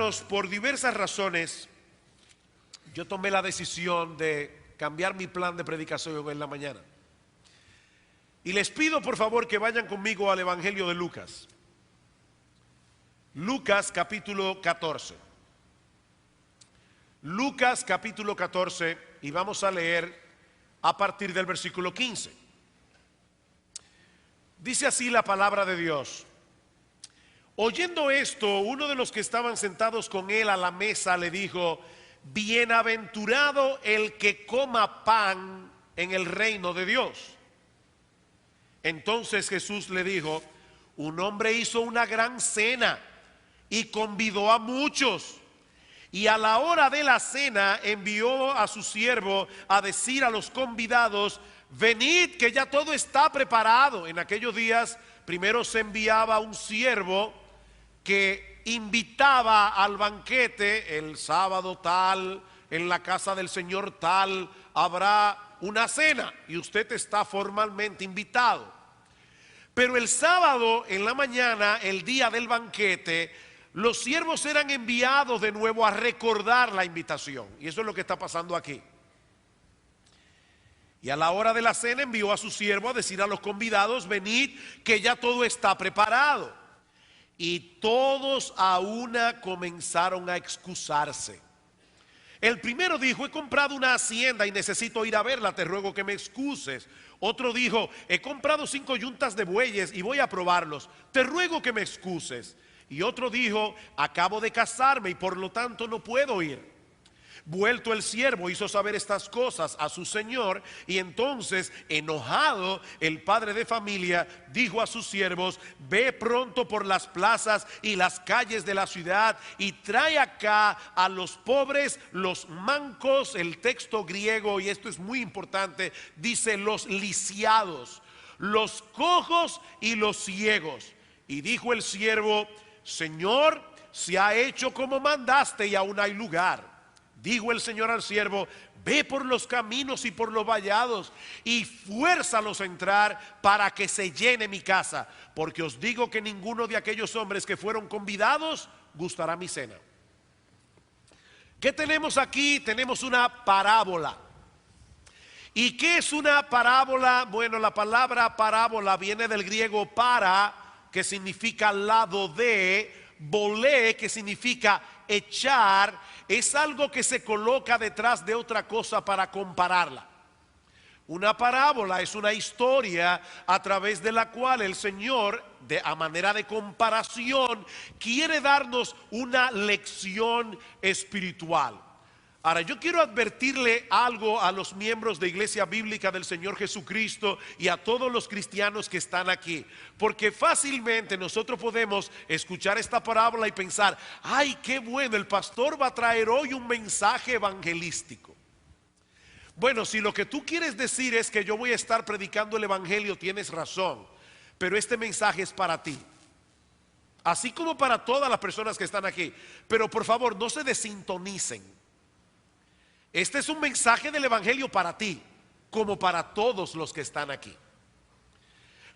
hermanos, por diversas razones, yo tomé la decisión de cambiar mi plan de predicación en la mañana. Y les pido por favor que vayan conmigo al Evangelio de Lucas. Lucas capítulo 14. Lucas capítulo 14, y vamos a leer a partir del versículo 15. Dice así la palabra de Dios. Oyendo esto, uno de los que estaban sentados con él a la mesa le dijo: bienaventurado el que coma pan en el reino de Dios. Entonces Jesús le dijo: un hombre hizo una gran cena y convidó a muchos. Y a la hora de la cena envió a su siervo a decir a los convidados: venid, que ya todo está preparado. En aquellos días primero se enviaba un siervo que invitaba al banquete: el sábado tal, en la casa del Señor tal, habrá una cena y usted está formalmente invitado. Pero el sábado en la mañana, el día del banquete, los siervos eran enviados de nuevo a recordar la invitación. Y eso es lo que está pasando aquí. Y a la hora de la cena envió a su siervo a decir a los convidados: venid, que ya todo está preparado. Y todos a una comenzaron a excusarse. El primero dijo: he comprado una hacienda y necesito ir a verla, te ruego que me excuses. Otro dijo: he comprado 5 yuntas de bueyes y voy a probarlos, te ruego que me excuses. Y otro dijo: acabo de casarme y por lo tanto no puedo ir. Vuelto el siervo hizo saber estas cosas a su señor, y entonces, enojado, el padre de familia dijo a sus siervos: ve pronto por las plazas y las calles de la ciudad y trae acá a los pobres, los mancos. El texto griego, y esto es muy importante, dice los lisiados, los cojos y los ciegos. Y dijo el siervo: Señor, se ha hecho como mandaste y aún hay lugar. Dijo el Señor al siervo: ve por los caminos y por los vallados y fuérzalos a entrar para que se llene mi casa, porque os digo que ninguno de aquellos hombres que fueron convidados gustará mi cena. ¿Qué tenemos aquí? Tenemos una parábola. ¿Y qué es una parábola? Bueno, la palabra parábola viene del griego para, que significa lado de, volé, que significa echar. Es algo que se coloca detrás de otra cosa para compararla. Una parábola es una historia a través de la cual el Señor, a manera de comparación, quiere darnos una lección espiritual. Ahora, yo quiero advertirle algo a los miembros de Iglesia Bíblica del Señor Jesucristo y a todos los cristianos que están aquí, porque fácilmente nosotros podemos escuchar esta parábola y pensar: ay, qué bueno, el pastor va a traer hoy un mensaje evangelístico. Bueno, si lo que tú quieres decir es que yo voy a estar predicando el evangelio, tienes razón, pero este mensaje es para ti, así como para todas las personas que están aquí. Pero por favor, no se desintonicen. Este es un mensaje del evangelio para ti, como para todos los que están aquí.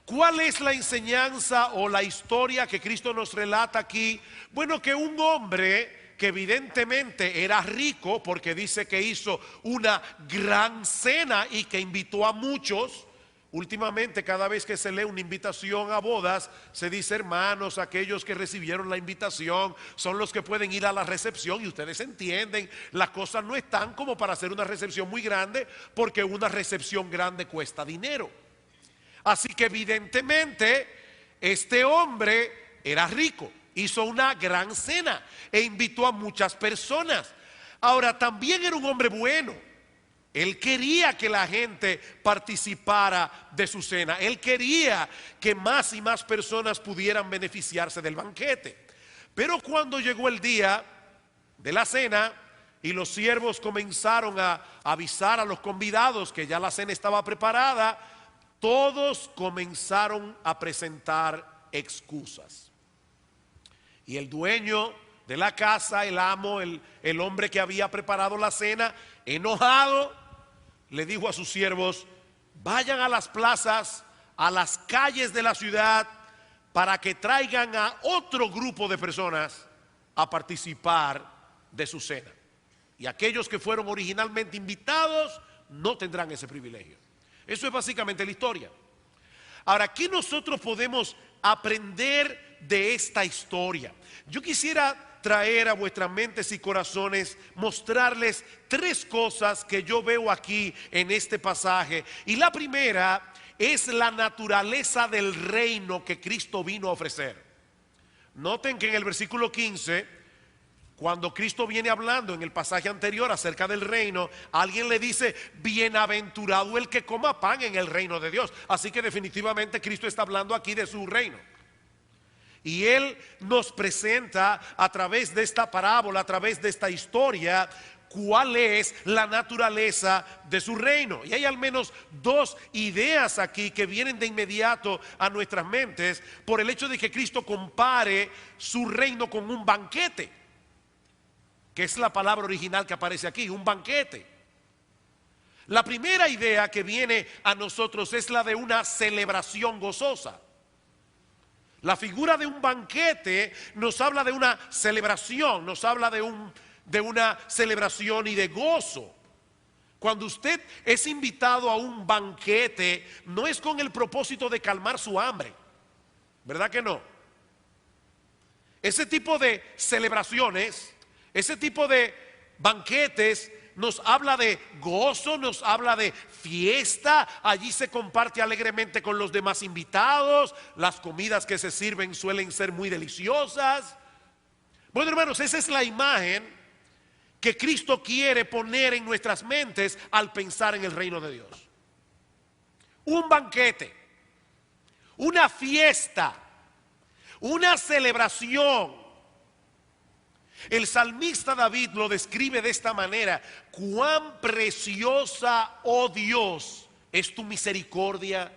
¿Cuál es la enseñanza o la historia que Cristo nos relata aquí? Bueno, que un hombre que evidentemente era rico, porque dice que hizo una gran cena y que invitó a muchos. Últimamente, cada vez que se lee una invitación a bodas, se dice: hermanos, aquellos que recibieron la invitación son los que pueden ir a la recepción. Y ustedes entienden, las cosas no están como para hacer una recepción muy grande, porque una recepción grande cuesta dinero. Así que evidentemente este hombre era rico, hizo una gran cena e invitó a muchas personas. Ahora, también era un hombre bueno. Él quería que la gente participara de su cena. Él quería que más y más personas pudieran beneficiarse del banquete. Pero cuando llegó el día de la cena y los siervos comenzaron a avisar a los convidados que ya la cena estaba preparada, todos comenzaron a presentar excusas. Y el dueño de la casa, el amo, el hombre que había preparado la cena, enojado, le dijo a sus siervos: vayan a las plazas, a las calles de la ciudad, para que traigan a otro grupo de personas a participar de su cena. Y aquellos que fueron originalmente invitados no tendrán ese privilegio. Eso es básicamente la historia. Ahora, ¿qué nosotros podemos aprender de esta historia? Yo quisiera traer a vuestras mentes y corazones, mostrarles tres cosas que yo veo aquí en este pasaje. Y la primera es la naturaleza del reino que Cristo vino a ofrecer. Noten que en el versículo 15, cuando Cristo viene hablando en el pasaje anterior acerca del reino, alguien le dice: bienaventurado el que coma pan en el reino de Dios. Así que definitivamente Cristo está hablando aquí de su reino. Y Él nos presenta a través de esta parábola, a través de esta historia, cuál es la naturaleza de su reino. Y hay al menos dos ideas aquí que vienen de inmediato a nuestras mentes por el hecho de que Cristo compare su reino con un banquete, que es la palabra original que aparece aquí, un banquete. La primera idea que viene a nosotros es la de una celebración gozosa. La figura de un banquete nos habla de una celebración, nos habla de una celebración y de gozo. Cuando usted es invitado a un banquete, no es con el propósito de calmar su hambre, ¿verdad que no? Ese tipo de celebraciones, ese tipo de banquetes nos habla de gozo, nos habla de fiesta. Allí se comparte alegremente con los demás invitados. Las comidas que se sirven suelen ser muy deliciosas. Bueno, hermanos, esa es la imagen que Cristo quiere poner en nuestras mentes al pensar en el reino de Dios. Un banquete, una fiesta, una celebración. El salmista David lo describe de esta manera: cuán preciosa, oh Dios, es tu misericordia.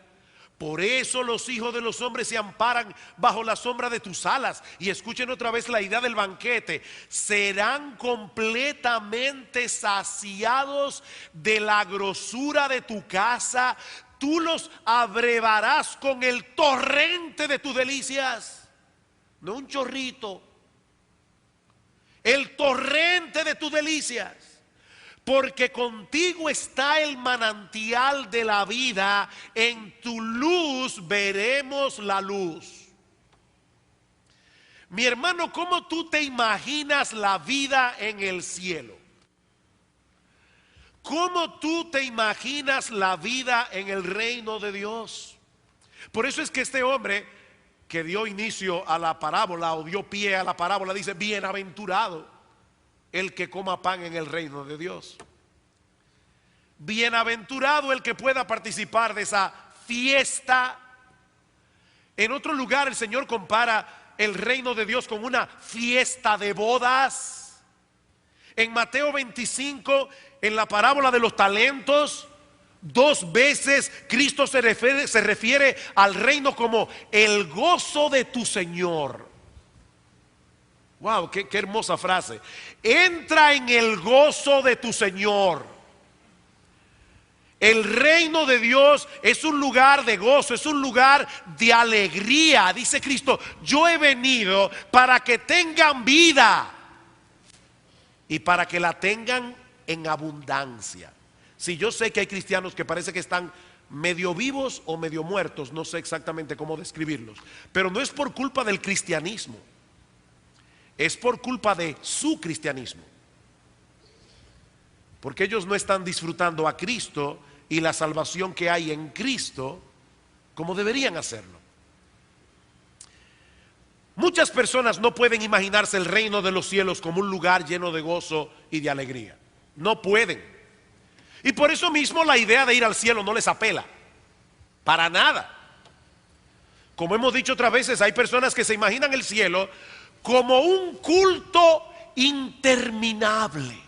Por eso los hijos de los hombres se amparan bajo la sombra de tus alas. Y escuchen otra vez la idea del banquete: serán completamente saciados de la grosura de tu casa. Tú los abrevarás con el torrente de tus delicias. No un chorrito, el torrente de tus delicias, porque contigo está el manantial de la vida, en tu luz veremos la luz. Mi hermano, ¿cómo tú te imaginas la vida en el cielo? ¿Cómo tú te imaginas la vida en el reino de Dios? Por eso es que este hombre que dio inicio a la parábola, o dio pie a la parábola, dice: bienaventurado el que coma pan en el reino de Dios. Bienaventurado el que pueda participar de esa fiesta. En otro lugar el Señor compara el reino de Dios con una fiesta de bodas. En Mateo 25, en la parábola de los talentos, dos veces Cristo se refiere al reino como el gozo de tu Señor. Wow, qué hermosa frase. Entra en el gozo de tu Señor. El reino de Dios es un lugar de gozo, es un lugar de alegría. Dice Cristo: yo he venido para que tengan vida y para que la tengan en abundancia. Si yo sé que hay cristianos que parece que están medio vivos o medio muertos, no sé exactamente cómo describirlos, pero no es por culpa del cristianismo, es por culpa de su cristianismo, porque ellos no están disfrutando a Cristo y la salvación que hay en Cristo como deberían hacerlo. Muchas personas no pueden imaginarse el reino de los cielos como un lugar lleno de gozo y de alegría. No pueden. Y por eso mismo la idea de ir al cielo no les apela, para nada. Como hemos dicho otras veces, hay personas que se imaginan el cielo como un culto interminable,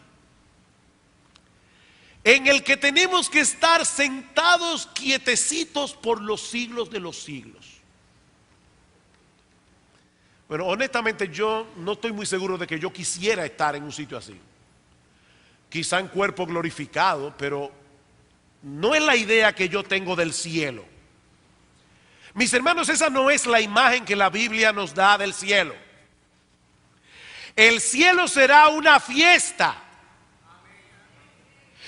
en el que tenemos que estar sentados quietecitos por los siglos de los siglos. Bueno, honestamente yo no estoy muy seguro de que yo quisiera estar en un sitio así. Quizá en cuerpo glorificado, pero no es la idea que yo tengo del cielo. Mis hermanos, esa no es la imagen que la Biblia nos da del cielo. El cielo será una fiesta.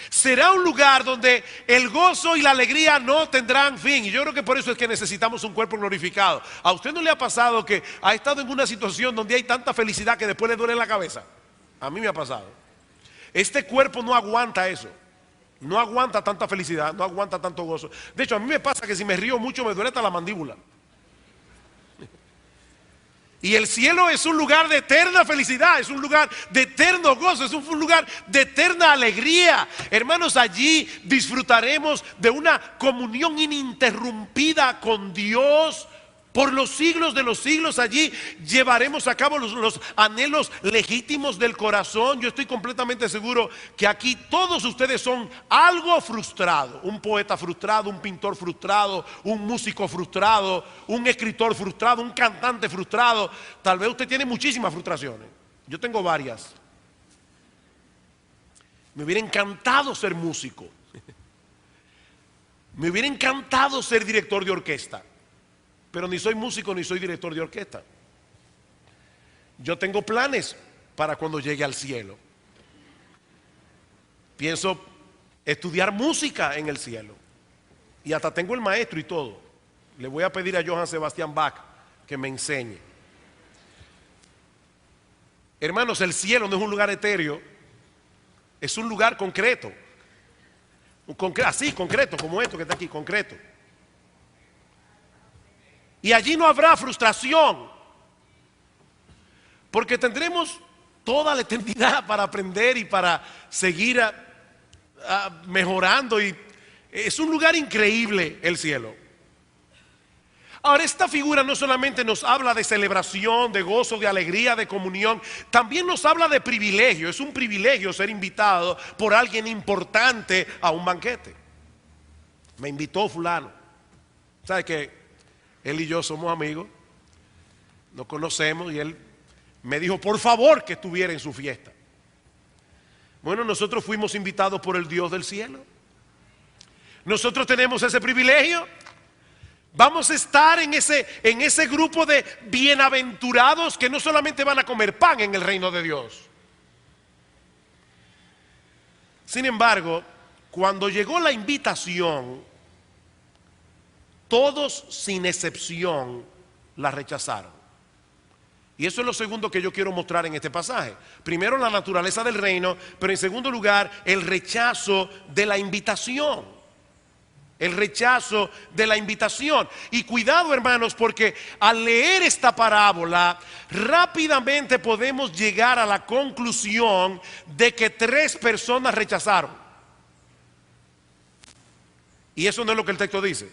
Será un lugar donde el gozo y la alegría no tendrán fin. Y yo creo que por eso es que necesitamos un cuerpo glorificado. ¿A usted no le ha pasado que ha estado en una situación donde hay tanta felicidad que después le duele la cabeza? A mí me ha pasado. Este cuerpo no aguanta eso. No aguanta tanta felicidad, no aguanta tanto gozo. De hecho, a mí me pasa que si me río mucho me duele hasta la mandíbula. Y el cielo es un lugar de eterna felicidad, es un lugar de eterno gozo, es un lugar de eterna alegría. Hermanos, allí disfrutaremos de una comunión ininterrumpida con Dios por los siglos de los siglos. Allí llevaremos a cabo los anhelos legítimos del corazón. Yo estoy completamente seguro que aquí todos ustedes son algo frustrado. Un poeta frustrado, un pintor frustrado, un músico frustrado, un escritor frustrado, un cantante frustrado. Tal vez usted tiene muchísimas frustraciones. Yo tengo varias. Me hubiera encantado ser músico. Me hubiera encantado ser director de orquesta. Pero ni soy músico ni soy director de orquesta. Yo tengo planes para cuando llegue al cielo. Pienso estudiar música en el cielo. Y hasta tengo el maestro y todo. Le voy a pedir a Johann Sebastian Bach que me enseñe. Hermanos, el cielo no es un lugar etéreo. Es un lugar concreto. Así, concreto, como esto que está aquí, concreto. Y allí no habrá frustración, porque tendremos toda la eternidad para aprender y para seguir mejorando. Y es un lugar increíble el cielo. Ahora, esta figura no solamente nos habla de celebración, de gozo, de alegría, de comunión, también nos habla de privilegio. Es un privilegio ser invitado por alguien importante a un banquete. Me invitó fulano. ¿Sabe qué? Él y yo somos amigos, nos conocemos y él me dijo por favor que estuviera en su fiesta. Bueno, nosotros fuimos invitados por el Dios del cielo. Nosotros tenemos ese privilegio. Vamos a estar en ese grupo de bienaventurados que no solamente van a comer pan en el reino de Dios. Sin embargo, cuando llegó la invitación, todos sin excepción la rechazaron. Y eso es lo segundo que yo quiero mostrar en este pasaje. Primero, la naturaleza del reino, pero en segundo lugar, el rechazo de la invitación. El rechazo de la invitación. Y cuidado, hermanos, porque al leer esta parábola, rápidamente podemos llegar a la conclusión de que 3 personas rechazaron. Y eso no es lo que el texto dice.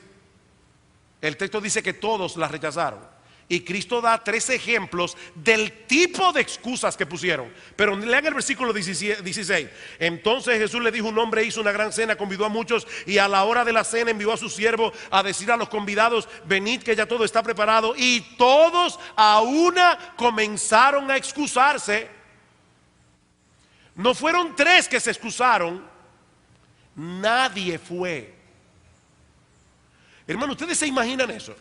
El texto dice que todos la rechazaron. Y Cristo da 3 ejemplos del tipo de excusas que pusieron. Pero lean el versículo 16. Entonces Jesús le dijo: un hombre hizo una gran cena, convidó a muchos, y a la hora de la cena envió a su siervo a decir a los convidados: venid que ya todo está preparado. Y todos a una comenzaron a excusarse. No fueron 3 que se excusaron, nadie fue. Hermano, ¿ustedes se imaginan eso?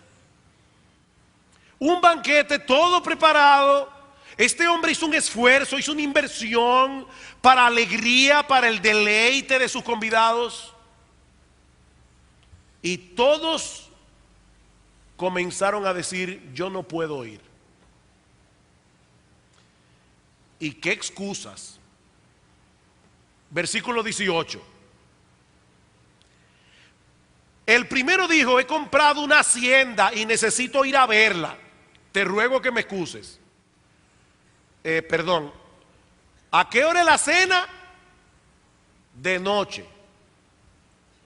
Un banquete todo preparado. Este hombre hizo un esfuerzo, hizo una inversión para alegría, para el deleite de sus convidados. Y todos comenzaron a decir: yo no puedo ir. ¿Y qué excusas? Versículo 18. El primero dijo: he comprado una hacienda y necesito ir a verla. Te ruego que me excuses. Perdón. ¿A qué hora es la cena? De noche.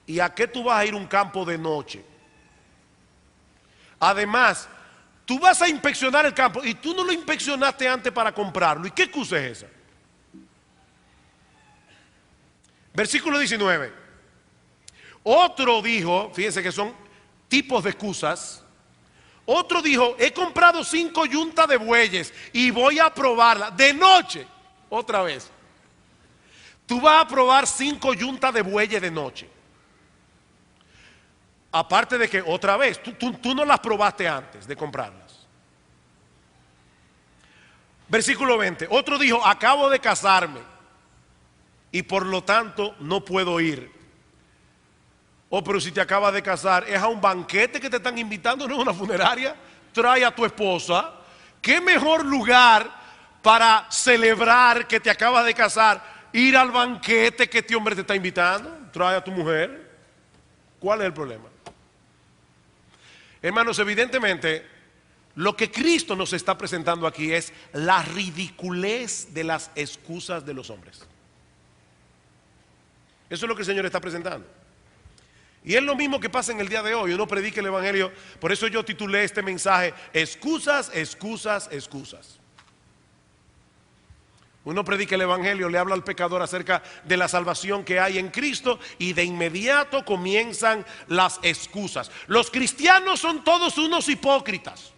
¿Y a qué tú vas a ir a un campo de noche? Además, tú vas a inspeccionar el campo y tú no lo inspeccionaste antes para comprarlo. ¿Y qué excusa es esa? Versículo 19. Otro dijo, fíjense que son tipos de excusas. Otro dijo: he comprado 5 yuntas de bueyes y voy a probarla de noche. Otra vez, tú vas a probar 5 yuntas de bueyes de noche. Aparte de que, otra vez, tú no las probaste antes de comprarlas. Versículo 20. Otro dijo, acabo de casarme y por lo tanto no puedo ir. Oh, pero si te acabas de casar, es a un banquete que te están invitando, no es una funeraria. Trae a tu esposa. ¿Qué mejor lugar para celebrar que te acabas de casar? Ir al banquete que este hombre te está invitando. Trae a tu mujer. ¿Cuál es el problema? Hermanos, evidentemente, lo que Cristo nos está presentando aquí es la ridiculez de las excusas de los hombres. Eso es lo que el Señor está presentando. Y es lo mismo que pasa en el día de hoy. Uno predica el Evangelio. Por eso yo titulé este mensaje: excusas, excusas, excusas. Uno predica el Evangelio, le habla al pecador acerca de la salvación que hay en Cristo, y de inmediato comienzan las excusas. Los cristianos son todos unos hipócritas.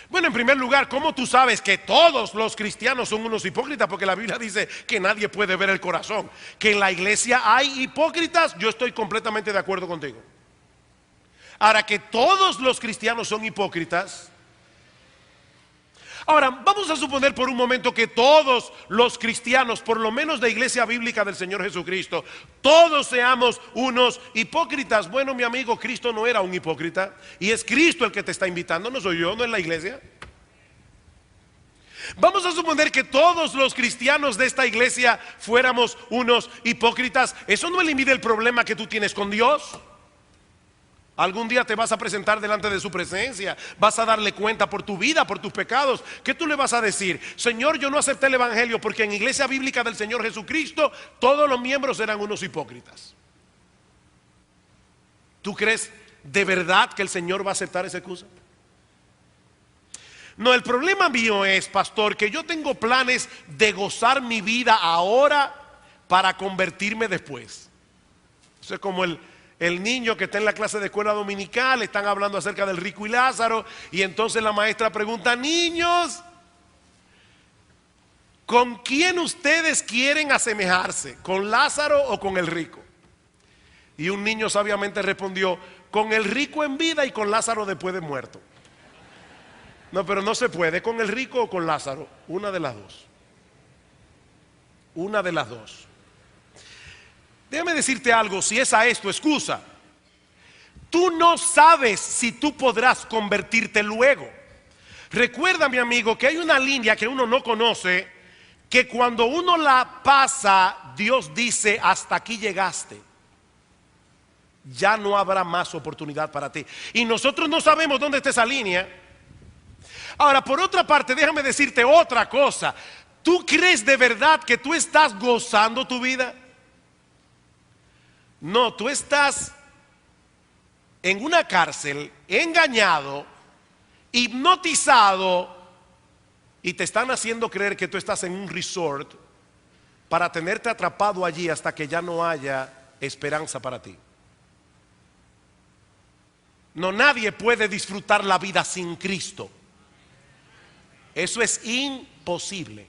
Bueno, en primer lugar, ¿cómo tú sabes que todos los cristianos son unos hipócritas? Porque la Biblia dice que nadie puede ver el corazón. Que en la iglesia hay hipócritas, yo estoy completamente de acuerdo contigo. Ahora, que todos los cristianos son hipócritas. Ahora, vamos a suponer por un momento que todos los cristianos, por lo menos de iglesia bíblica del Señor Jesucristo, todos seamos unos hipócritas. Bueno, mi amigo, Cristo no era un hipócrita, y es Cristo el que te está invitando, no soy yo, no es la iglesia. Vamos a suponer que todos los cristianos de esta iglesia fuéramos unos hipócritas. Eso no elimina el problema que tú tienes con Dios. Algún día te vas a presentar delante de su presencia, vas a darle cuenta por tu vida, por tus pecados. ¿Qué tú le vas a decir? Señor, yo no acepté el Evangelio porque en iglesia bíblica del Señor Jesucristo todos los miembros eran unos hipócritas. ¿Tú crees de verdad que el Señor va a aceptar esa excusa? No, el problema mío es, pastor, que yo tengo planes de gozar mi vida ahora para convertirme después. Eso es como el niño que está en la clase de escuela dominical, están hablando acerca del rico y Lázaro, y entonces la maestra pregunta: niños, ¿con quién ustedes quieren asemejarse? ¿Con Lázaro o con el rico? Y un niño sabiamente respondió: con el rico en vida y con Lázaro después de muerto. No, pero no se puede, con el rico o con Lázaro, una de las dos. Una de las dos. Déjame decirte algo, si es a esto excusa, tú no sabes si tú podrás convertirte luego. Recuerda, mi amigo, que hay una línea que uno no conoce, que cuando uno la pasa, Dios dice: hasta aquí llegaste. Ya no habrá más oportunidad para ti. Y nosotros no sabemos dónde está esa línea. Ahora, por otra parte, déjame decirte otra cosa. ¿Tú crees de verdad que tú estás gozando tu vida? No, tú estás en una cárcel, engañado, hipnotizado, y te están haciendo creer que tú estás en un resort para tenerte atrapado allí hasta que ya no haya esperanza para ti. No, nadie puede disfrutar la vida sin Cristo. Eso es imposible.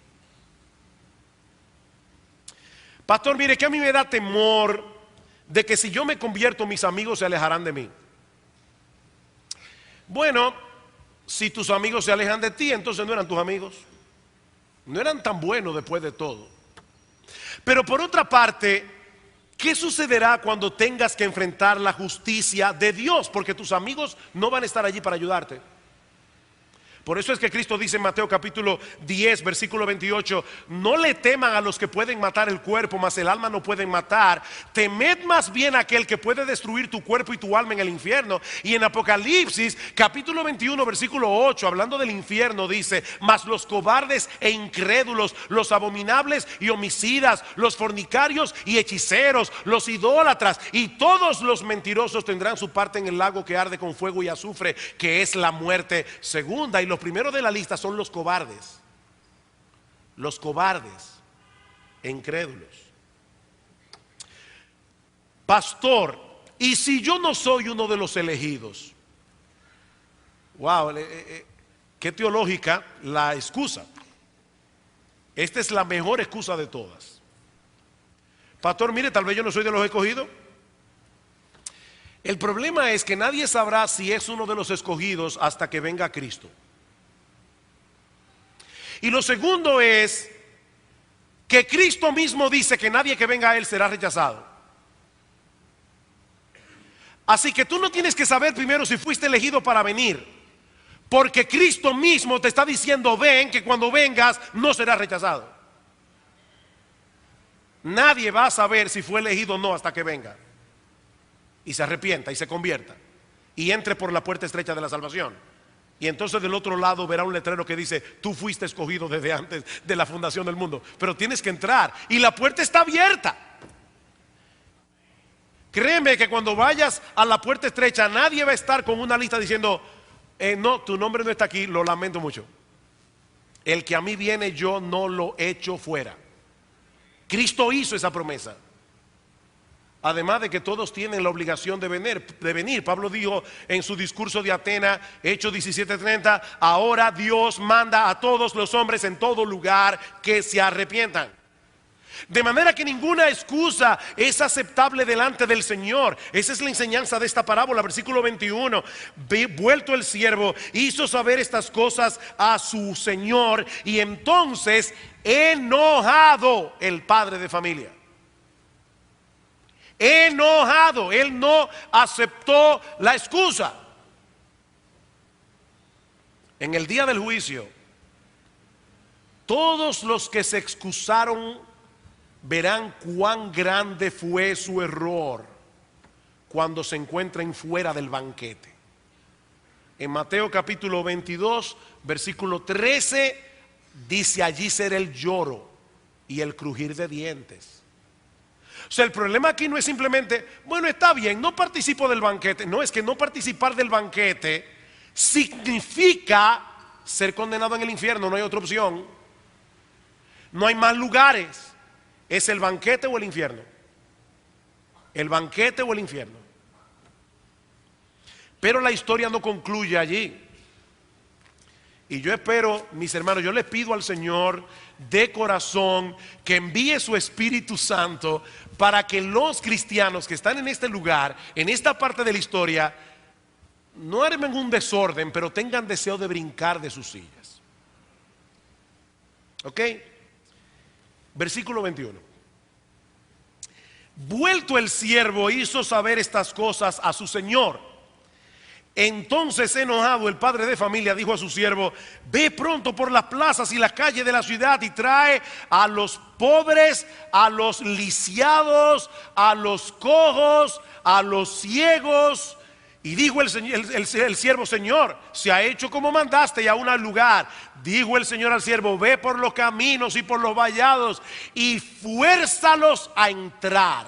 Pastor, mire que a mí me da temor de que si yo me convierto, mis amigos se alejarán de mí. Bueno, si tus amigos se alejan de ti, entonces no eran tus amigos. No eran tan buenos después de todo. Pero por otra parte, ¿qué sucederá cuando tengas que enfrentar la justicia de Dios? Porque tus amigos no van a estar allí para ayudarte. Por eso es que Cristo dice en Mateo capítulo 10, versículo 28: no le teman a los que pueden matar el cuerpo, mas el alma no pueden matar. Temed más bien a aquel que puede destruir tu cuerpo y tu alma en el infierno. Y en Apocalipsis capítulo 21, versículo 8, hablando del infierno, dice: mas los cobardes e incrédulos, los abominables y homicidas, los fornicarios y hechiceros, los idólatras y todos los mentirosos tendrán su parte en el lago que arde con fuego y azufre, que es la muerte segunda. Y los primeros de la lista son los cobardes e incrédulos. Pastor, ¿y si yo no soy uno de los elegidos? Wow, qué teológica la excusa. Esta es la mejor excusa de todas. Pastor, mire, tal vez yo no soy de los escogidos. El problema es que nadie sabrá si es uno de los escogidos hasta que venga Cristo. Y lo segundo es que Cristo mismo dice que nadie que venga a Él será rechazado. Así que tú no tienes que saber primero si fuiste elegido para venir, porque Cristo mismo te está diciendo: ven, que cuando vengas no serás rechazado. Nadie va a saber si fue elegido o no hasta que venga y se arrepienta y se convierta y entre por la puerta estrecha de la salvación. Y entonces del otro lado verá un letrero que dice: tú fuiste escogido desde antes de la fundación del mundo. Pero tienes que entrar y la puerta está abierta. Créeme que cuando vayas a la puerta estrecha, nadie va a estar con una lista diciendo: no, tu nombre no está aquí, lo lamento mucho. El que a mí viene, yo no lo echo fuera. Cristo hizo esa promesa. Además de que todos tienen la obligación de venir. Pablo dijo en su discurso de Atenas, Hechos 17:30, ahora Dios manda a todos los hombres en todo lugar que se arrepientan. De manera que ninguna excusa es aceptable delante del Señor. Esa es la enseñanza de esta parábola. Versículo 21. Vuelto el siervo, hizo saber estas cosas a su señor, y entonces enojado el padre de familia. Enojado, él no aceptó la excusa. En el día del juicio, todos los que se excusaron verán cuán grande fue su error cuando se encuentren fuera del banquete. En Mateo capítulo 22, versículo 13, dice: allí será el lloro y el crujir de dientes. O sea, el problema aquí no es simplemente: bueno, está bien, no participo del banquete. No, es que no participar del banquete significa ser condenado en el infierno. No hay otra opción. No hay más lugares. ¿Es el banquete o el infierno? El banquete o el infierno. Pero la historia no concluye allí. Y yo espero, mis hermanos, yo les pido al Señor de corazón que envíe su Espíritu Santo para que los cristianos que están en este lugar, en esta parte de la historia, no armen un desorden, pero tengan deseo de brincar de sus sillas. ¿Ok? Versículo 21. Vuelto el siervo, hizo saber estas cosas a su señor. Entonces, enojado, el padre de familia dijo a su siervo: ve pronto por las plazas y las calles de la ciudad y trae a los pobres, a los lisiados, a los cojos, a los ciegos. Y dijo el siervo: Señor, se ha hecho como mandaste y aún al lugar. Dijo el Señor al siervo: ve por los caminos y por los vallados y fuérzalos a entrar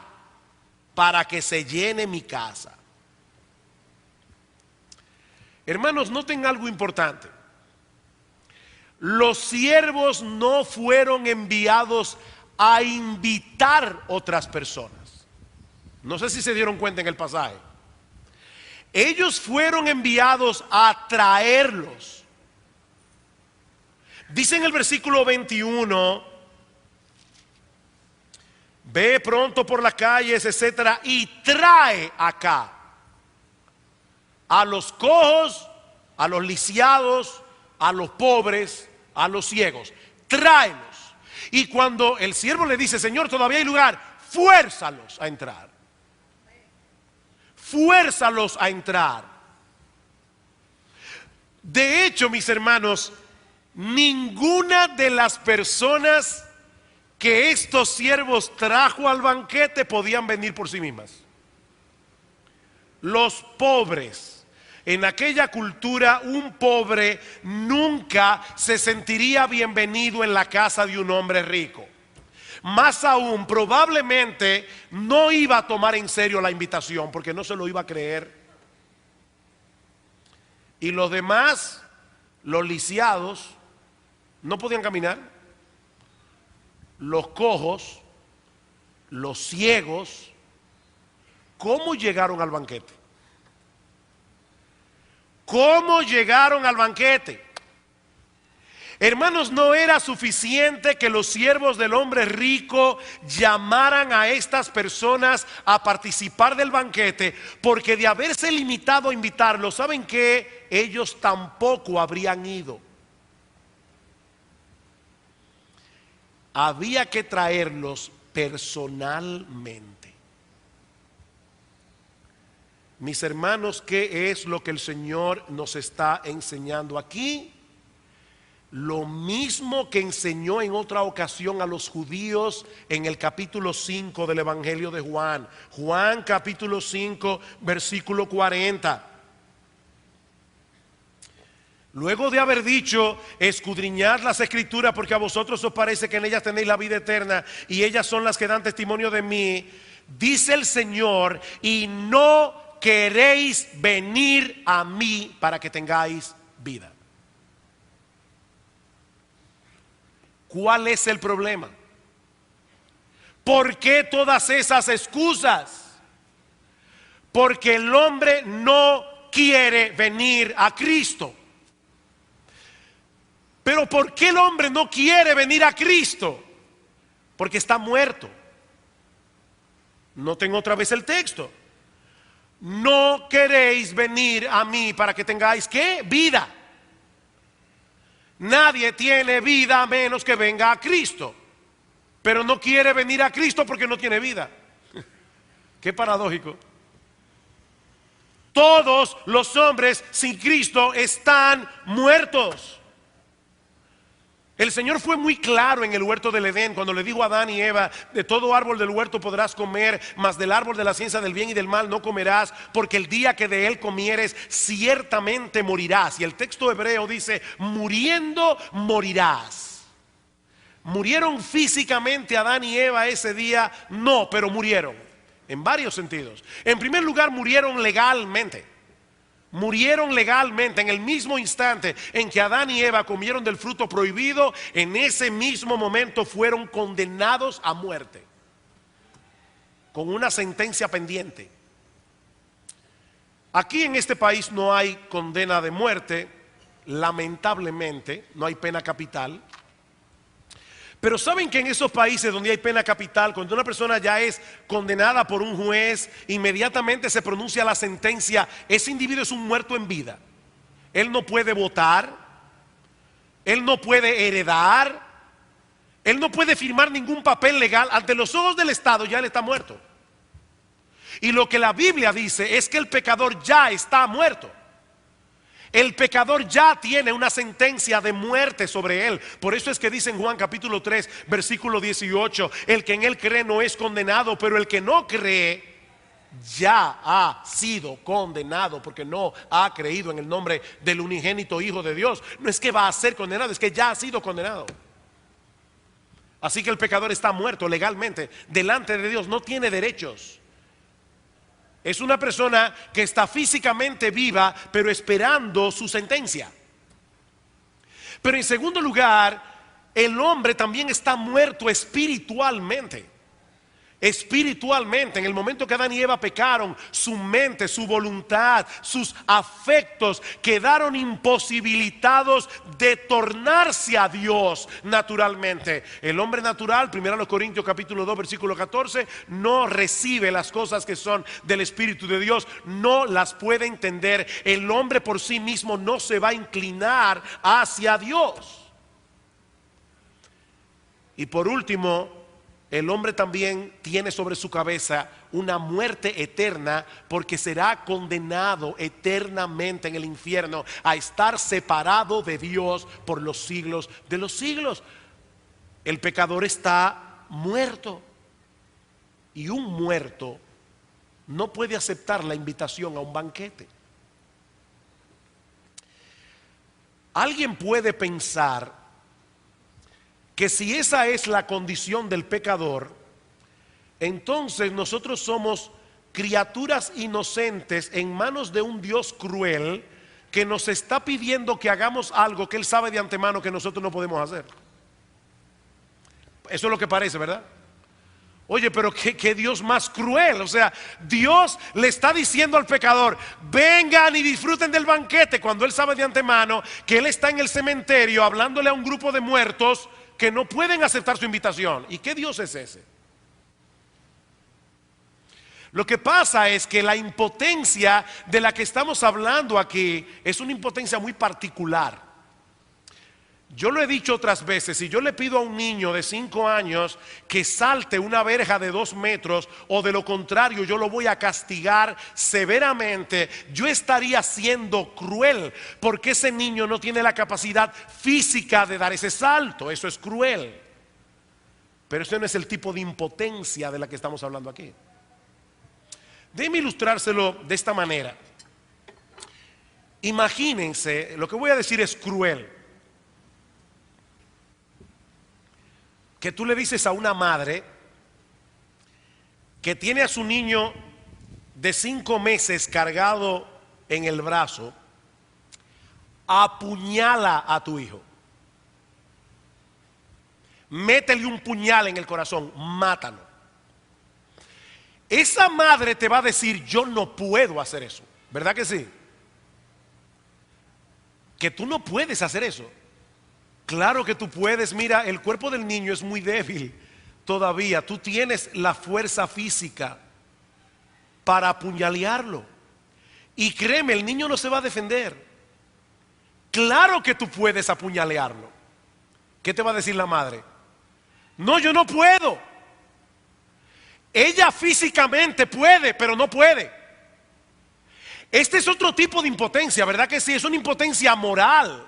para que se llene mi casa. Hermanos, noten algo importante. Los siervos no fueron enviados a invitar otras personas. No sé si se dieron cuenta en el pasaje. Ellos fueron enviados a traerlos. Dice en el versículo 21: ve pronto por las calles, etcétera, y trae acá a los cojos, a los lisiados, a los pobres, a los ciegos. Tráelos. Y cuando el siervo le dice: Señor, todavía hay lugar, fuérzalos a entrar. Fuérzalos a entrar. De hecho, mis hermanos, ninguna de las personas que estos siervos trajo al banquete podían venir por sí mismas. Los pobres. En aquella cultura, un pobre nunca se sentiría bienvenido en la casa de un hombre rico. Más aún, probablemente no iba a tomar en serio la invitación porque no se lo iba a creer. Y los demás, los lisiados, no podían caminar. Los cojos, los ciegos, ¿cómo llegaron al banquete? ¿Cómo llegaron al banquete? Hermanos, no era suficiente que los siervos del hombre rico llamaran a estas personas a participar del banquete, porque de haberse limitado a invitarlos, ¿saben qué? Ellos tampoco habrían ido. había que traerlos personalmente. Mis hermanos, ¿qué es lo que el Señor nos está enseñando aquí? Lo mismo que enseñó en otra ocasión a los judíos en el capítulo 5 del Evangelio de Juan. Juan capítulo 5, versículo 40. Luego de haber dicho, escudriñad las escrituras porque a vosotros os parece que en ellas tenéis la vida eterna y ellas son las que dan testimonio de mí, dice el Señor, y no queréis venir a mí para que tengáis vida. ¿Cuál es el problema? ¿Por qué todas esas excusas? Porque el hombre no quiere venir a Cristo. Pero ¿por qué el hombre no quiere venir a Cristo? Porque está muerto. Noten otra vez el texto. No queréis venir a mí para que tengáis ¿qué? Vida. Nadie tiene vida a menos que venga a Cristo. Pero no quiere venir a Cristo porque no tiene vida. Qué paradójico. Todos los hombres sin Cristo están muertos. El Señor fue muy claro en el huerto del Edén cuando le dijo a Adán y Eva: de todo árbol del huerto podrás comer, mas del árbol de la ciencia del bien y del mal no comerás, porque el día que de él comieres ciertamente morirás. Y el texto hebreo dice: muriendo morirás. ¿Murieron físicamente Adán y Eva ese día? No, pero murieron en varios sentidos. En primer lugar, murieron legalmente. Murieron legalmente en el mismo instante en que Adán y Eva comieron del fruto prohibido. En ese mismo momento fueron condenados a muerte, con una sentencia pendiente. Aquí en este país no hay condena de muerte, lamentablemente, no hay pena capital. Pero saben que en esos países donde hay pena capital, cuando una persona ya es condenada por un juez, inmediatamente se pronuncia la sentencia. Ese individuo es un muerto en vida. Él no puede votar, él no puede heredar, él no puede firmar ningún papel legal. Ante los ojos del Estado ya él está muerto. Y lo que la Biblia dice es que el pecador ya está muerto. El pecador ya tiene una sentencia de muerte sobre él. Por eso es que dice en Juan capítulo 3, versículo 18: el que en él cree no es condenado, pero el que no cree ya ha sido condenado, porque no ha creído en el nombre del unigénito Hijo de Dios. No es que va a ser condenado, es que ya ha sido condenado. Así que el pecador está muerto legalmente delante de Dios, no tiene derechos. Es una persona que está físicamente viva, pero esperando su sentencia. Pero en segundo lugar, el hombre también está muerto espiritualmente. Espiritualmente, en el momento que Adán y Eva pecaron, su mente, su voluntad, sus afectos quedaron imposibilitados de tornarse a Dios naturalmente. El hombre natural, 1 Corintios capítulo 2 versículo 14, no recibe las cosas que son del Espíritu de Dios, no las puede entender. El hombre por sí mismo no se va a inclinar hacia Dios. Y por último, el hombre también tiene sobre su cabeza una muerte eterna, porque será condenado eternamente en el infierno a estar separado de Dios por los siglos de los siglos. El pecador está muerto, y un muerto no puede aceptar la invitación a un banquete. Alguien puede pensar que si esa es la condición del pecador, entonces nosotros somos criaturas inocentes en manos de un Dios cruel que nos está pidiendo que hagamos algo que Él sabe de antemano que nosotros no podemos hacer. Eso es lo que parece, ¿verdad? Oye, pero qué Dios más cruel. O sea, Dios le está diciendo al pecador: vengan y disfruten del banquete, cuando Él sabe de antemano que Él está en el cementerio hablándole a un grupo de muertos que no pueden aceptar su invitación. ¿Y qué Dios es ese? Lo que pasa es que la impotencia de la que estamos hablando aquí es una impotencia muy particular. Yo lo he dicho otras veces, si yo le pido a un niño de 5 años que salte una verja de 2 metros, o de lo contrario yo lo voy a castigar severamente, yo estaría siendo cruel, porque ese niño no tiene la capacidad física de dar ese salto. Eso es cruel. Pero ese no es el tipo de impotencia de la que estamos hablando aquí. Déjeme ilustrárselo de esta manera. Imagínense, lo que voy a decir es cruel, que tú le dices a una madre que tiene a su niño de 5 meses cargado en el brazo: apuñala a tu hijo, métele un puñal en el corazón, mátalo. Esa madre te va a decir: yo no puedo hacer eso, ¿verdad que sí? Que tú no puedes hacer eso. Claro que tú puedes. Mira, el cuerpo del niño es muy débil todavía. Tú tienes la fuerza física para apuñalearlo. Y créeme, el niño no se va a defender. Claro que tú puedes apuñalearlo. ¿Qué te va a decir la madre? No, yo no puedo. Ella físicamente puede, pero no puede. Este es otro tipo de impotencia, ¿verdad que sí? Es una impotencia moral.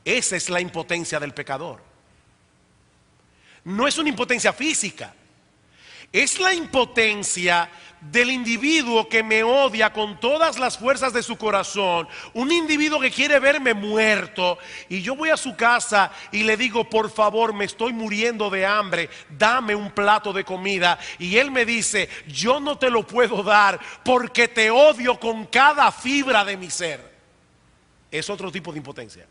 Esa es la impotencia del pecador. No es una impotencia física. Es la impotencia del individuo que me odia con todas las fuerzas de su corazón. Un individuo que quiere verme muerto, y yo voy a su casa y le digo: por favor, me estoy muriendo de hambre, dame un plato de comida. Y él me dice: yo no te lo puedo dar porque te odio con cada fibra de mi ser. Es otro tipo de impotencia.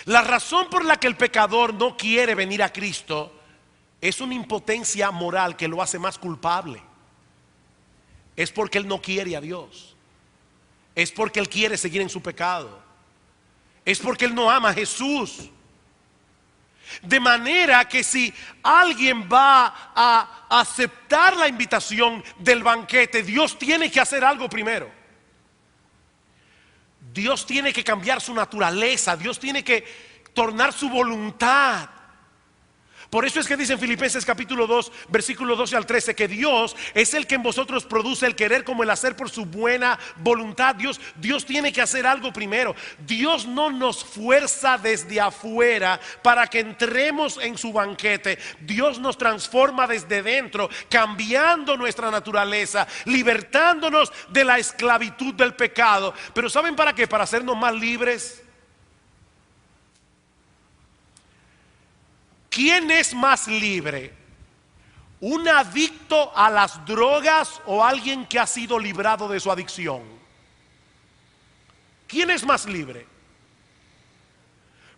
La razón por la que el pecador no quiere venir a Cristo es una impotencia moral que lo hace más culpable. Es porque él no quiere a Dios. Es porque él quiere seguir en su pecado. Es porque él no ama a Jesús. De manera que si alguien va a aceptar la invitación del banquete, Dios tiene que hacer algo primero. Dios tiene que cambiar su naturaleza. Dios tiene que tornar su voluntad. Por eso es que dice en Filipenses capítulo 2, versículos 12 al 13, que Dios es el que en vosotros produce el querer como el hacer por su buena voluntad. Dios tiene que hacer algo primero. Dios no nos fuerza desde afuera para que entremos en su banquete. Dios nos transforma desde dentro, cambiando nuestra naturaleza, libertándonos de la esclavitud del pecado. Pero ¿saben para qué? Para hacernos más libres. ¿Quién es más libre? ¿Un adicto a las drogas o alguien que ha sido librado de su adicción? ¿Quién es más libre?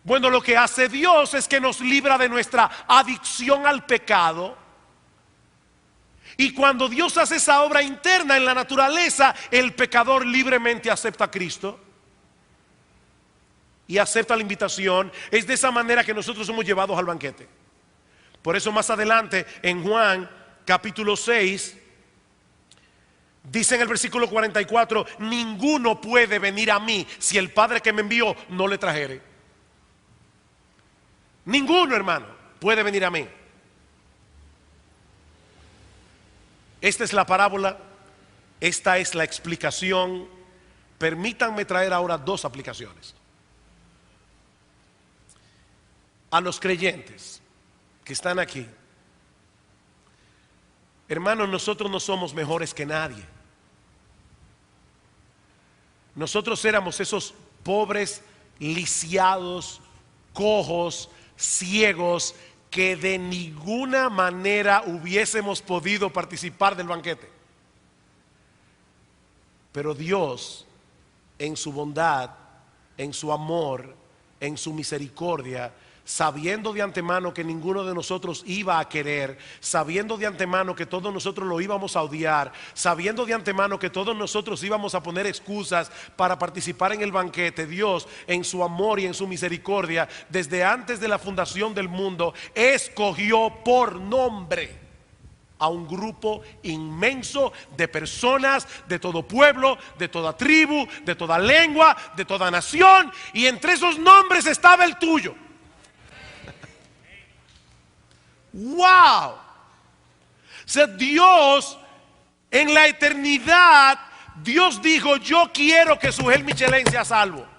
Bueno, lo que hace Dios es que nos libra de nuestra adicción al pecado. Y cuando Dios hace esa obra interna en la naturaleza, el pecador libremente acepta a Cristo y acepta la invitación. Es de esa manera que nosotros somos llevados al banquete. Por eso más adelante en Juan capítulo 6 dice en el versículo 44: ninguno puede venir a mí si el Padre que me envió no le trajere. Ninguno, hermano, puede venir a mí. Esta es la parábola, esta es la explicación. Permítanme traer ahora 2 aplicaciones. A los creyentes que están aquí, hermanos, nosotros no somos mejores que nadie. Nosotros éramos esos pobres, lisiados, cojos, ciegos, que de ninguna manera hubiésemos podido participar del banquete. Pero Dios, en su bondad, en su amor, en su misericordia, sabiendo de antemano que ninguno de nosotros iba a querer, sabiendo de antemano que todos nosotros lo íbamos a odiar, sabiendo de antemano que todos nosotros íbamos a poner excusas para participar en el banquete, Dios, en su amor y en su misericordia, desde antes de la fundación del mundo, escogió por nombre a un grupo inmenso de personas de todo pueblo, de toda tribu, de toda lengua, de toda nación, y entre esos nombres estaba el tuyo. ¡Wow! O sea, Dios en la eternidad, Dios dijo: yo quiero que Sugel Michelén sea salvo.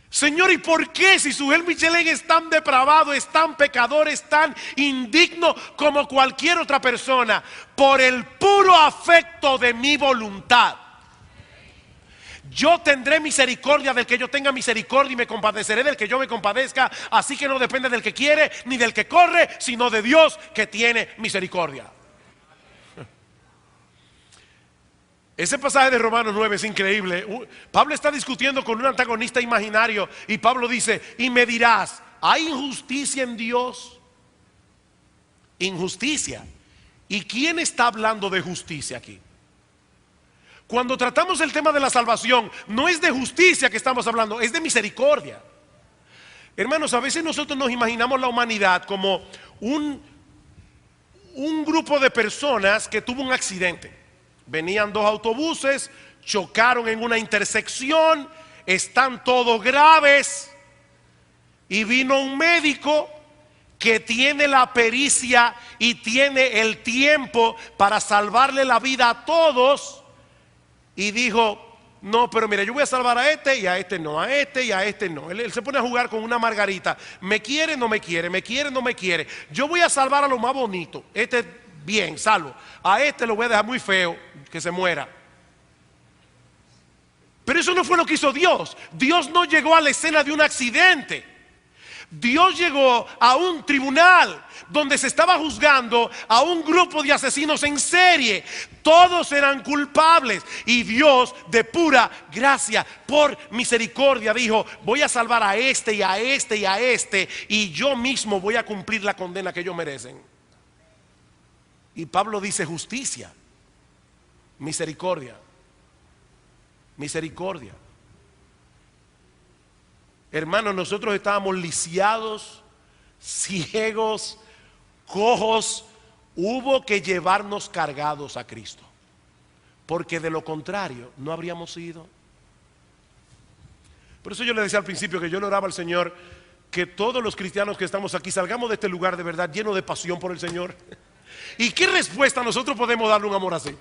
Señor, ¿y por qué si Sugel Michelén es tan depravado, es tan pecador, es tan indigno como cualquier otra persona? Por el puro afecto de mi voluntad. Yo tendré misericordia del que yo tenga misericordia y me compadeceré del que yo me compadezca. Así que no depende del que quiere ni del que corre, sino de Dios que tiene misericordia. Ese pasaje de Romanos 9 es increíble. Pablo está discutiendo con un antagonista imaginario y Pablo dice: y me dirás, ¿hay injusticia en Dios? Injusticia. ¿Y quién está hablando de justicia aquí? Cuando tratamos el tema de la salvación, no es de justicia que estamos hablando, es de misericordia. Hermanos, a veces nosotros nos imaginamos la humanidad como un grupo de personas que tuvo un accidente. Venían dos autobuses, chocaron en una intersección, están todos graves, y vino un médico que tiene la pericia y tiene el tiempo para salvarle la vida a todos. Y dijo: no, pero mira, yo voy a salvar a este y a este no, a este y a este no. Él se pone a jugar con una margarita. Me quiere, no me quiere, me quiere, no me quiere. Yo voy a salvar a lo más bonito. Este bien, salvo. A este lo voy a dejar muy feo, que se muera. Pero eso no fue lo que hizo Dios. Dios no llegó a la escena de un accidente. Dios llegó a un tribunal donde se estaba juzgando a un grupo de asesinos en serie. Todos eran culpables y Dios, de pura gracia, por misericordia, dijo: voy a salvar a este y a este y a este, y yo mismo voy a cumplir la condena que ellos merecen. Y Pablo dice: justicia, misericordia, misericordia. Hermanos, nosotros estábamos lisiados, ciegos, cojos. Hubo que llevarnos cargados a Cristo, porque de lo contrario no habríamos ido. Por eso yo le decía al principio que yo le oraba al Señor que todos los cristianos que estamos aquí salgamos de este lugar de verdad lleno de pasión por el Señor. ¿Y qué respuesta nosotros podemos darle a un amor así?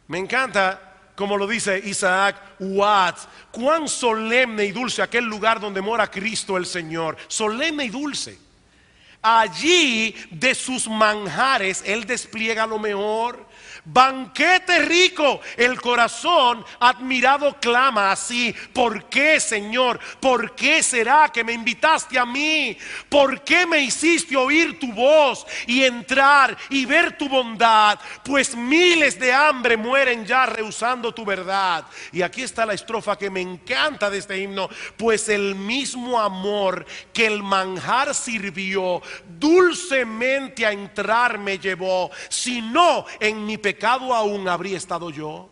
Me encanta como lo dice Isaac Watts: cuán solemne y dulce aquel lugar donde mora Cristo el Señor. Solemne y dulce. Allí de sus manjares Él despliega lo mejor. Banquete rico, el corazón admirado clama así: ¿por qué, Señor? ¿Por qué será que me invitaste a mí? ¿Por qué me hiciste oír tu voz y entrar y ver tu bondad? Pues miles de hambre mueren ya rehusando tu verdad. Y aquí está la estrofa que me encanta de este himno: pues el mismo amor que el manjar sirvió, dulcemente a entrar me llevó. Si no, en mi pecado aún habría estado yo.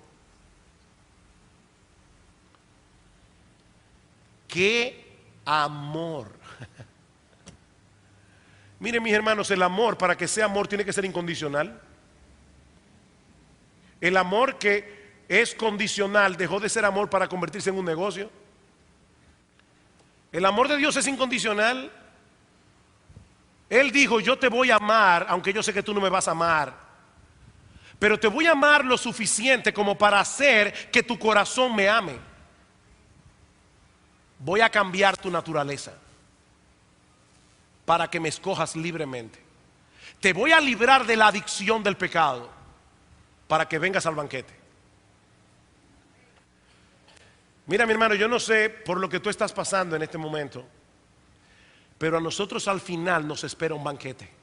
¡Qué amor! Miren, mis hermanos, el amor, para que sea amor, tiene que ser incondicional. El amor que es condicional dejó de ser amor para convertirse en un negocio. El amor de Dios es incondicional. Él dijo: yo te voy a amar aunque yo sé que tú no me vas a amar, pero te voy a amar lo suficiente como para hacer que tu corazón me ame. Voy a cambiar tu naturaleza para que me escojas libremente. Te voy a librar de la adicción del pecado para que vengas al banquete. Mira, mi hermano, yo no sé por lo que tú estás pasando en este momento, pero a nosotros al final nos espera un banquete.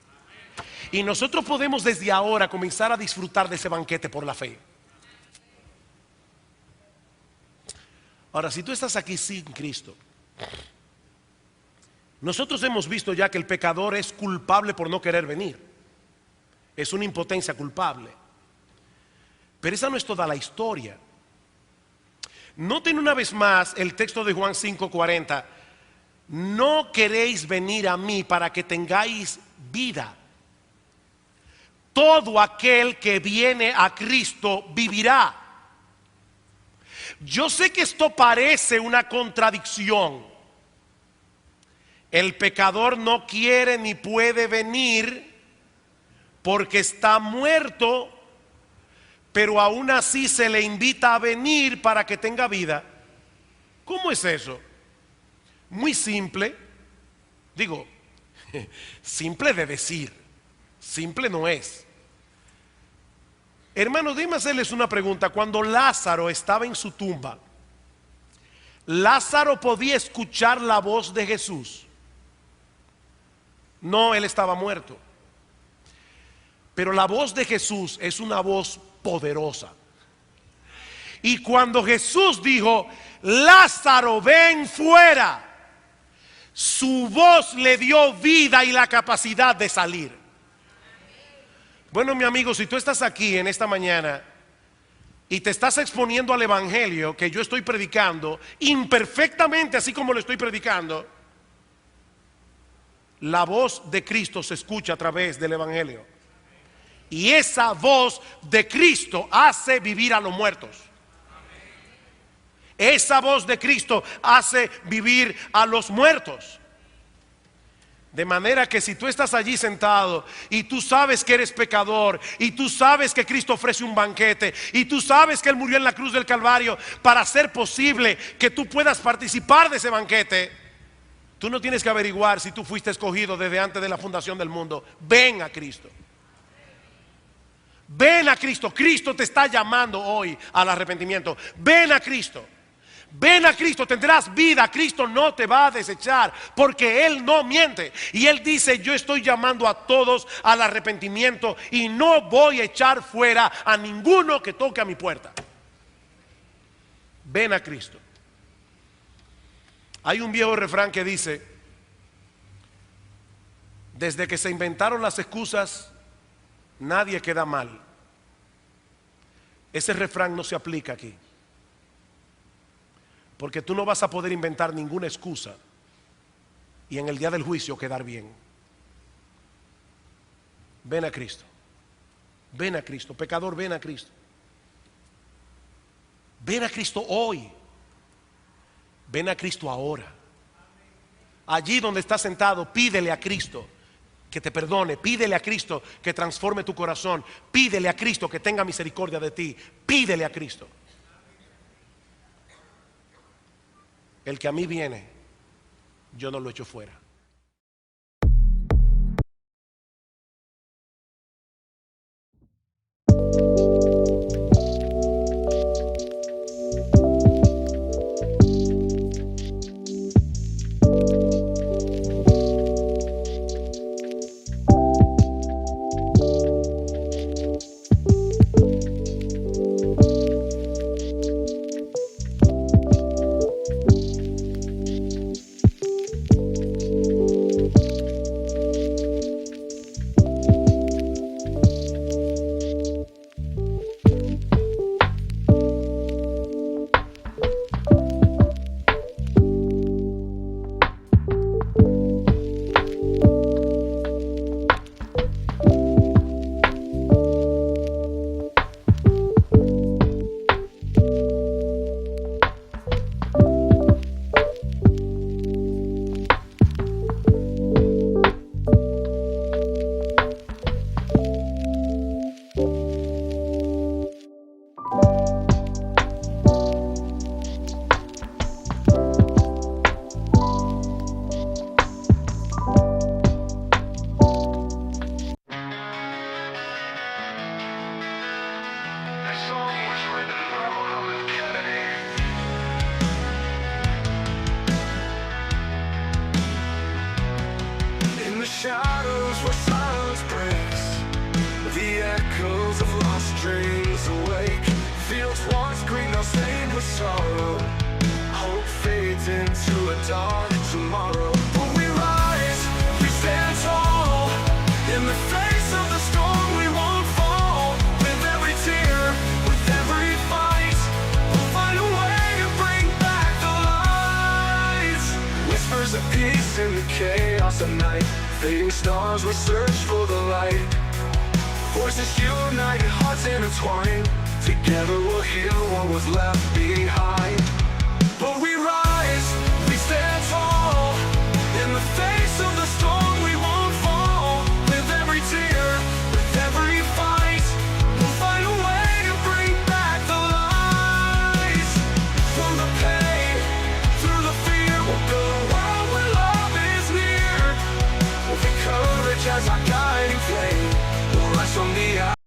Y nosotros podemos desde ahora comenzar a disfrutar de ese banquete por la fe. Ahora, si tú estás aquí sin Cristo, nosotros hemos visto ya que el pecador es culpable por no querer venir. Es una impotencia culpable. Pero esa no es toda la historia. Noten una vez más el texto de Juan 5:40. No queréis venir a mí para que tengáis vida. Todo aquel que viene a Cristo vivirá. Yo sé que esto parece una contradicción. El pecador no quiere ni puede venir porque está muerto, pero aún así se le invita a venir para que tenga vida. ¿Cómo es eso? Muy simple. Digo, simple de decir, simple no es. Hermanos, déjenme hacerles una pregunta. Cuando Lázaro estaba en su tumba, ¿Lázaro podía escuchar la voz de Jesús? No, él estaba muerto. Pero la voz de Jesús es una voz poderosa. Y cuando Jesús dijo, Lázaro, ven fuera, su voz le dio vida y la capacidad de salir. Bueno, mi amigo, si tú estás aquí en esta mañana y te estás exponiendo al evangelio que yo estoy predicando imperfectamente, así como lo estoy predicando, la voz de Cristo se escucha a través del evangelio. Y esa voz de Cristo hace vivir a los muertos. Esa voz de Cristo hace vivir a los muertos. De manera que si tú estás allí sentado y tú sabes que eres pecador y tú sabes que Cristo ofrece un banquete y tú sabes que Él murió en la cruz del Calvario para hacer posible que tú puedas participar de ese banquete, tú no tienes que averiguar si tú fuiste escogido desde antes de la fundación del mundo. Ven a Cristo. Ven a Cristo. Cristo te está llamando hoy al arrepentimiento. Ven a Cristo. Ven a Cristo, tendrás vida. Cristo no te va a desechar porque Él no miente. Y Él dice, yo estoy llamando a todos al arrepentimiento y no voy a echar fuera a ninguno que toque a mi puerta. Ven a Cristo. Hay un viejo refrán que dice, desde que se inventaron las excusas, nadie queda mal. Ese refrán no se aplica aquí. Porque tú no vas a poder inventar ninguna excusa y en el día del juicio quedar bien. Ven a Cristo. Ven a Cristo. Pecador, ven a Cristo. Ven a Cristo hoy. Ven a Cristo ahora. Allí donde estás sentado, pídele a Cristo que te perdone. Pídele a Cristo que transforme tu corazón. Pídele a Cristo que tenga misericordia de ti. Pídele a Cristo. El que a mí viene, yo no lo echo fuera. Shadows where silence breaks, the echoes of lost dreams awake. Fields once green, now stained with sorrow. Hope fades into a dark tomorrow. But we rise, we stand tall. In the face of the storm, we won't fall. With every tear, with every fight, we'll find a way to bring back the light. Whispers of peace in the chaos of night. Fading stars stars, we search for the light. Voices unite, hearts intertwine. Together we'll heal what was left behind.